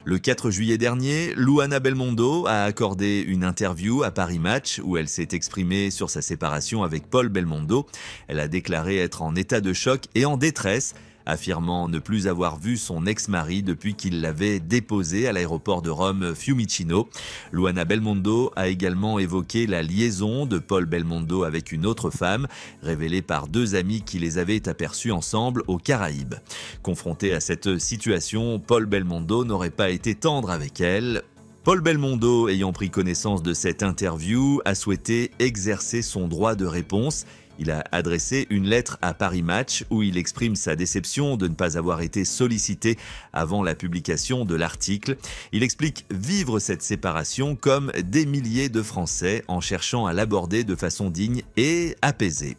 Le 4 juillet dernier, Luana Belmondo a accordé une interview à Paris Match où elle s'est exprimée sur sa séparation avec Paul Belmondo. Elle a déclaré être en état de choc et en détresse, affirmant ne plus avoir vu son ex-mari depuis qu'il l'avait déposé à l'aéroport de Rome Fiumicino. Luana Belmondo a également évoqué la liaison de Paul Belmondo avec une autre femme, révélée par deux amis qui les avaient aperçus ensemble aux Caraïbes. Confronté à cette situation, Paul Belmondo n'aurait pas été tendre avec elle. Paul Belmondo, ayant pris connaissance de cette interview, a souhaité exercer son droit de réponse. Il a adressé une lettre à Paris Match où il exprime sa déception de ne pas avoir été sollicité avant la publication de l'article. Il explique vivre cette séparation comme des milliers de Français en cherchant à l'aborder de façon digne et apaisée.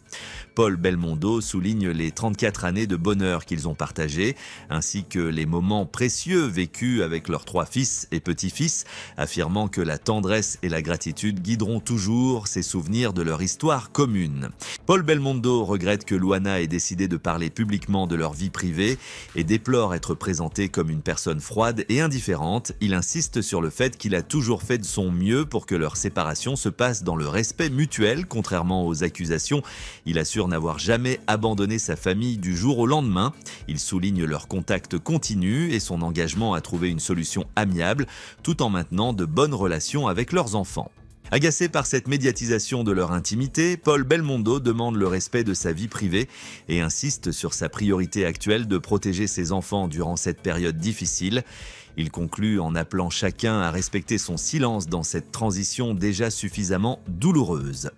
Paul Belmondo souligne les 34 années de bonheur qu'ils ont partagées, ainsi que les moments précieux vécus avec leurs 3 fils et petits-fils, affirmant que la tendresse et la gratitude guideront toujours ces souvenirs de leur histoire commune. Paul Belmondo regrette que Luana ait décidé de parler publiquement de leur vie privée et déplore être présenté comme une personne froide et indifférente. Il insiste sur le fait qu'il a toujours fait de son mieux pour que leur séparation se passe dans le respect mutuel, contrairement aux accusations. Il assure n'avoir jamais abandonné sa famille du jour au lendemain. Il souligne leur contact continu et son engagement à trouver une solution amiable, tout en maintenant de bonnes relations avec leurs enfants. Agacé par cette médiatisation de leur intimité, Paul Belmondo demande le respect de sa vie privée et insiste sur sa priorité actuelle de protéger ses enfants durant cette période difficile. Il conclut en appelant chacun à respecter son silence dans cette transition déjà suffisamment douloureuse.